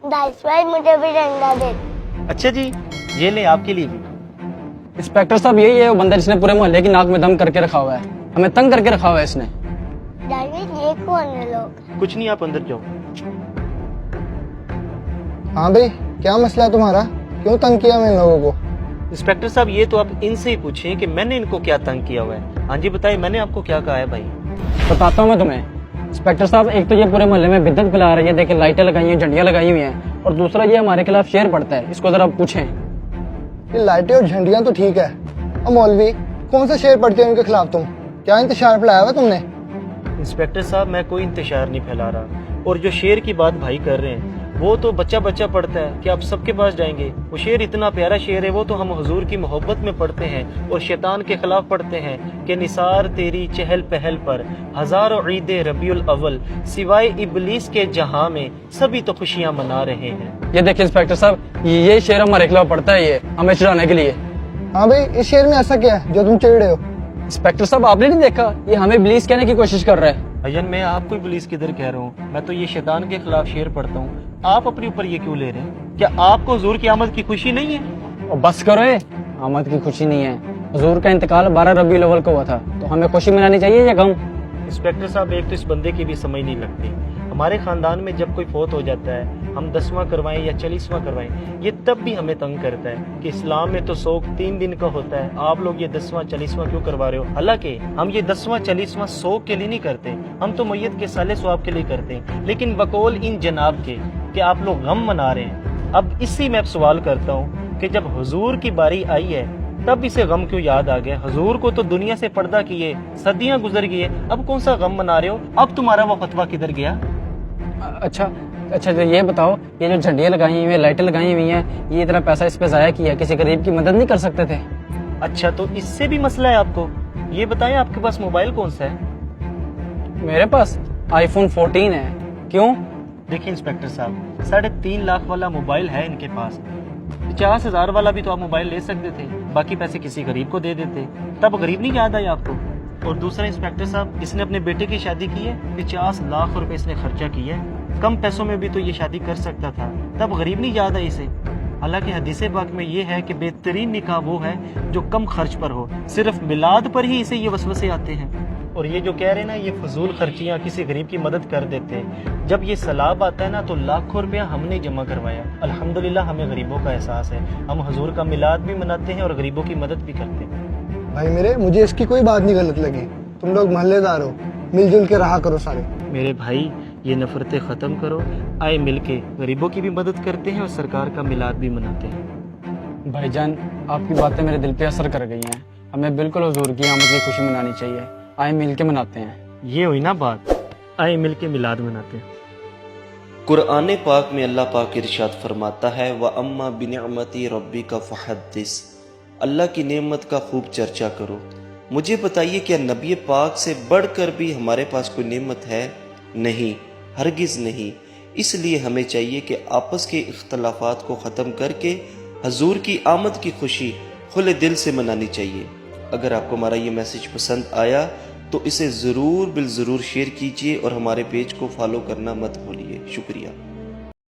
Dice भाई मुझे भी डंडा दे। अच्छा जी, ये ले आपके लिए भी। इंस्पेक्टर साहब यही है वो बंदा जिसने पूरे मोहल्ले की नाक में दम करके रखा हुआ है, हमें तंग करके रखा हुआ है इसने। डैडी ये कौन है लोग? कुछ नहीं, आप अंदर जाओ। हाँ भाई, क्या मसला है तुम्हारा? क्यों तंग किया मैं इन लोगों को? इंस्पेक्टर साहब ये तो आप इनसे ही पूछें कि मैंने इनको क्या तंग किया हुआ है। हाँ जी बताइए, मैंने आपको क्या कहा है भाई? बताता हूँ मैं तुम्हें। इंस्पेक्टर साहब, एक तो ये पूरे मोहल्ले में बिद्दत फैला रही है, देखिए लाइटें लगाई हैं, झंडियाँ लगाई हुई हैं, और दूसरा ये हमारे खिलाफ शेर पड़ता है, इसको जरा पूछें। ये लाइटें और झंडियां तो ठीक है, अब मौलवी कौन सा शेर पढ़ते हैं उनके खिलाफ? तुम क्या इंतशार फैलाया हुआ तुमने? इंस्पेक्टर साहब मैं कोई इंतशार नहीं फैला रहा, और जो शेर की बात भाई कर रहे हैं वो तो बच्चा बच्चा पढ़ता है कि आप सबके पास जाएंगे। वो शेर इतना प्यारा शेर है, वो तो हम हुजूर की मोहब्बत में पढ़ते हैं और शैतान के खिलाफ पढ़ते हैं कि निसार तेरी चहल पहल पर हजारों ईदे रबीउल अव्वल, सिवाय इबलीस के जहां में सभी तो खुशियां मना रहे हैं। ये देखिए इंस्पेक्टर साहब, ये शेर हमारे खिलाफ पड़ता है, ये हमें चिढ़ाने के लिए। हाँ भाई, इस शेर में ऐसा क्या है जो तुम चिढ़ रहे हो? इंस्पेक्टर साहब आपने नहीं देखा, ये हमें इब्लीस कहने की कोशिश कर रहा है। अयन मैं आपको इबलीस किधर कह रहा हूँ, मैं तो ये शैतान के खिलाफ शेर पढ़ता हूँ। आप अपने ऊपर ये क्यों ले रहे हैं? क्या आपको हुजूर की आमद की खुशी नहीं है? और बस करो, आमद की खुशी नहीं है। हुजूर का इंतकाल 12 रबीउल अव्वल को हुआ था, तो हमें खुशी मनानी चाहिए या गम? इंस्पेक्टर साहब एक तो इस बंदे की भी समझ नहीं लगती। हमारे खानदान में जब कोई फौत हो जाता है, हम 10वां करवाएं या 40वां करवाएं, ये तब भी हमें तंग करता है कि इस्लाम में तो सोग 3 दिन का होता है, आप लोग ये 10वां 40वां क्यों करवा रहे हो? हालांकि हम ये 10वां 40वां सोग के लिए नहीं करते, हम तो मैयत के साले स्वाब के लिए करते हैं, लेकिन बकौल इन जनाब के कि आप लोग गम मना रहे हैं। अब इसी में अब सवाल करता हूँ कि जब हुजूर की बारी आई है तब इसे गम क्यों याद आ गया? हुजूर को तो दुनिया से पर्दा किए सदियां गुजर गई है, अब कौन सा गम मना रहे हो? अब तुम्हारा वो फतवा किधर गया? अच्छा तो ये बताओ, ये जो झंडियाँ लगाई हुई हैं, लाइटें लगाई हुई हैं, ये इतना पैसा इस पे जाया किया, किसी गरीब की मदद नहीं कर सकते थे? अच्छा तो इससे भी मसला है आपको? ये बताएं आपके पास मोबाइल कौन सा है? मेरे पास iPhone 14 है। क्यों? देखिए इंस्पेक्टर साहब, 3.5 लाख वाला मोबाइल है इनके पास, 50,000 वाला भी तो आप मोबाइल ले सकते थे, बाकी पैसे किसी गरीब को दे देते, तब गरीब नहीं याद आया आपको? और दूसरा इंस्पेक्टर साहब, इसने अपने बेटे की शादी की है, 50 लाख रुपए इसने खर्चा किया है, कम पैसों में भी तो ये शादी कर सकता था, तब गरीब नहीं याद आई इसे? हालांकि हदीस पाक में ये है कि बेहतरीन निकाह वो है जो कम खर्च पर हो, सिर्फ मिलाद पर ही इसे ये वसवसे आते हैं। और ये जो कह रहे हैं ना, ये फजूल खर्चियाँ किसी गरीब की मदद कर देते हैं, जब ये सलाब आता है ना तो लाखों रुपया हमने जमा करवाया। अल्हम्दुलिल्लाह हमें गरीबों का एहसास है, हम हुजूर का मिलाद भी मनाते हैं और गरीबों की मदद भी करते हैं। भाई मेरे, मुझे इसकी कोई बात नहीं गलत लगी। तुम लोग मोहल्लेदार हो, मिलजुल के रहा करो सारे। मेरे भाई ये नफरतें ख़त्म करो, आए मिलके गरीबों की भी मदद करते हैं और सरकार का मिलाद भी मनाते हैं। भाईजान, आपकी बातें मेरे दिल पे असर कर गई हैं, हमें बिल्कुल हुजूर की आमद की खुशी मनानी चाहिए, आए मिल के मनाते हैं। ये हुई ना बात, आए मिलके मिलाद मनाते हैं। कुरान पाक में अल्लाह पाक इरशाद फरमाता है, व अम्मा बिनिअमती रब्बिका फहद्दिस, अल्लाह की नेमत का खूब चर्चा करो। मुझे बताइए, क्या नबी पाक से बढ़कर भी हमारे पास कोई नेमत है? नहीं, हरगिज़ नहीं। इसलिए हमें चाहिए कि आपस के इख्तलाफात को ख़त्म करके हजूर की आमद की खुशी खुले दिल से मनानी चाहिए। अगर आपको हमारा ये मैसेज पसंद आया तो इसे ज़रूर शेयर कीजिए और हमारे पेज को फॉलो करना मत भूलिए। शुक्रिया।